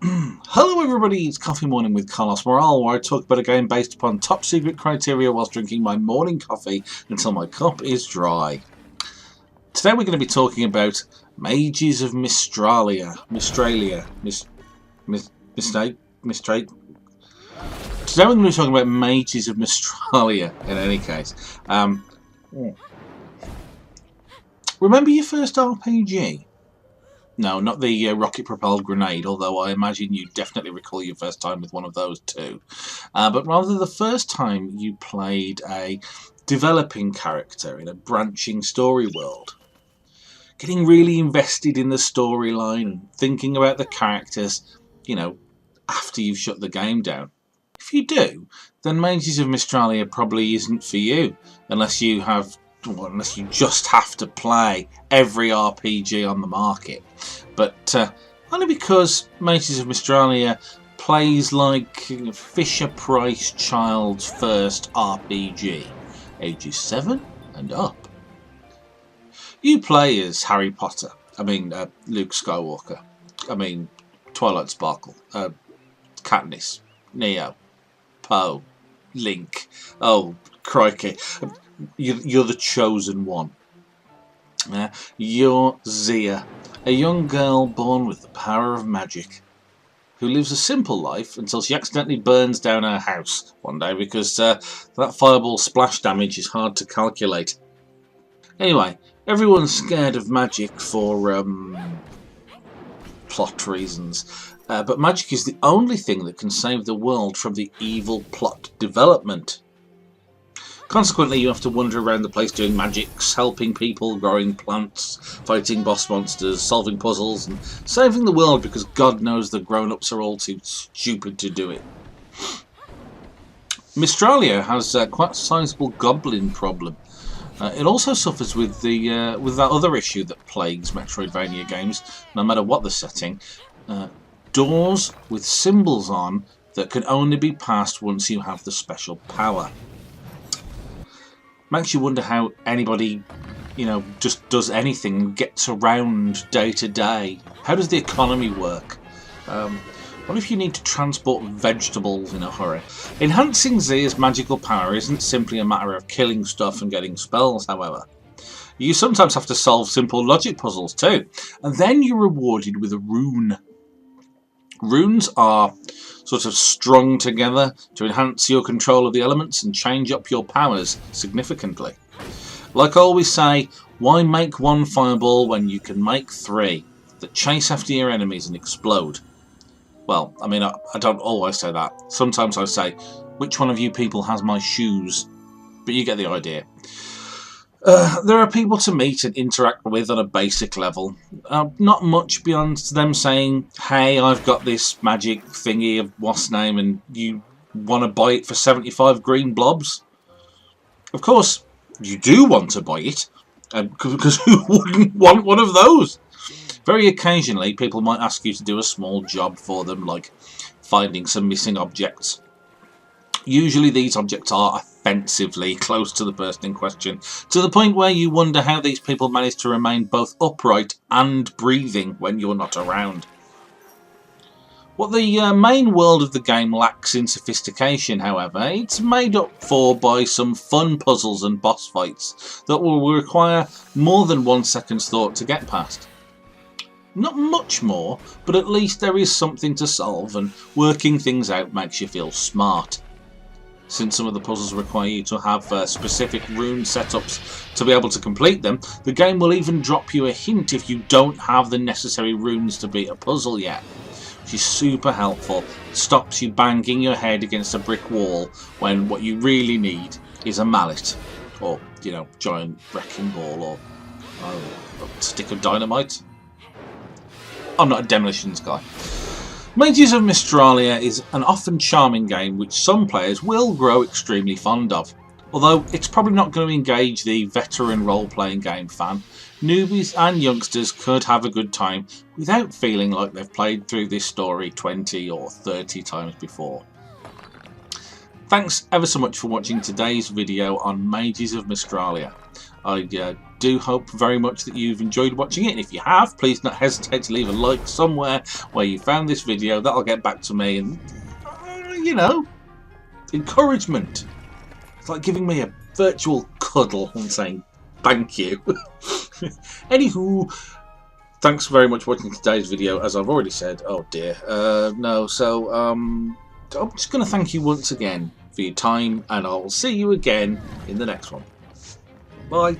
Hello everybody, it's Coffee Morning with Carlos Morale, where I talk about a game based upon top secret criteria whilst drinking my morning coffee until my cup is dry. Today we're going to be talking about Mages of Mystralia. Today we're going to be talking about Mages of Mystralia in any case. Remember your first RPG? No, not the rocket-propelled grenade, although I imagine you definitely recall your first time with one of those too. But rather the first time you played a developing character in a branching story world. Getting really invested in the storyline and thinking about the characters, after you've shut the game down. If you do, then Mages of Mystralia probably isn't for you, unless you just have to play every RPG on the market. But only because Mages of Mystralia plays like Fisher-Price child's first RPG, ages 7 and up. You play as Harry Potter, Luke Skywalker, Twilight Sparkle, Katniss, Neo, Poe, Link. Oh, crikey. You're the chosen one. You're Zia, a young girl born with the power of magic, who lives a simple life until she accidentally burns down her house one day because that fireball splash damage is hard to calculate. Anyway, everyone's scared of magic for plot reasons, but magic is the only thing that can save the world from the evil plot development. Consequently, you have to wander around the place doing magics, helping people, growing plants, fighting boss monsters, solving puzzles, and saving the world because God knows the grown-ups are all too stupid to do it. Mystralia has quite a sizable goblin problem. It also suffers with that other issue that plagues Metroidvania games, no matter what the setting. Doors with symbols on that can only be passed once you have the special power. Makes you wonder how anybody, just does anything and gets around day to day. How does the economy work? What if you need to transport vegetables in a hurry? Enhancing Zia's magical power isn't simply a matter of killing stuff and getting spells, however. You sometimes have to solve simple logic puzzles too, and then you're rewarded with a rune. Runes are sort of strung together to enhance your control of the elements and change up your powers significantly. Like I always say, why make one fireball when you can make 3 that chase after your enemies and explode? Well, I don't always say that. Sometimes I say, which one of you people has my shoes? But you get the idea. There are people to meet and interact with on a basic level. Not much beyond them saying, hey, I've got this magic thingy of what's name and you want to buy it for 75 green blobs? Of course, you do want to buy it, because who wouldn't want one of those? Very occasionally, people might ask you to do a small job for them, like finding some missing objects. Usually these objects are offensively close to the person in question, to the point where you wonder how these people manage to remain both upright and breathing when you're not around. What the main world of the game lacks in sophistication, however, it's made up for by some fun puzzles and boss fights that will require more than 1 second's thought to get past. Not much more, but at least there is something to solve, and working things out makes you feel smart. Since some of the puzzles require you to have specific rune setups to be able to complete them, the game will even drop you a hint if you don't have the necessary runes to beat a puzzle yet, which is super helpful. It stops you banging your head against a brick wall when what you really need is a mallet, or, giant wrecking ball, or a stick of dynamite. I'm not a demolitions guy. Mages of Mystralia is an often charming game which some players will grow extremely fond of. Although it's probably not going to engage the veteran role-playing game fan, newbies and youngsters could have a good time without feeling like they've played through this story 20 or 30 times before. Thanks ever so much for watching today's video on Mages of Mystralia. I do hope very much that you've enjoyed watching it, and if you have, please don't hesitate to leave a like somewhere where you found this video. That'll get back to me and, you know, encouragement. It's like giving me a virtual cuddle and saying thank you. Anywho, thanks very much for watching today's video. As I've already said, oh dear, no, so I'm just going to thank you once again for your time, and I'll see you again in the next one. Bye.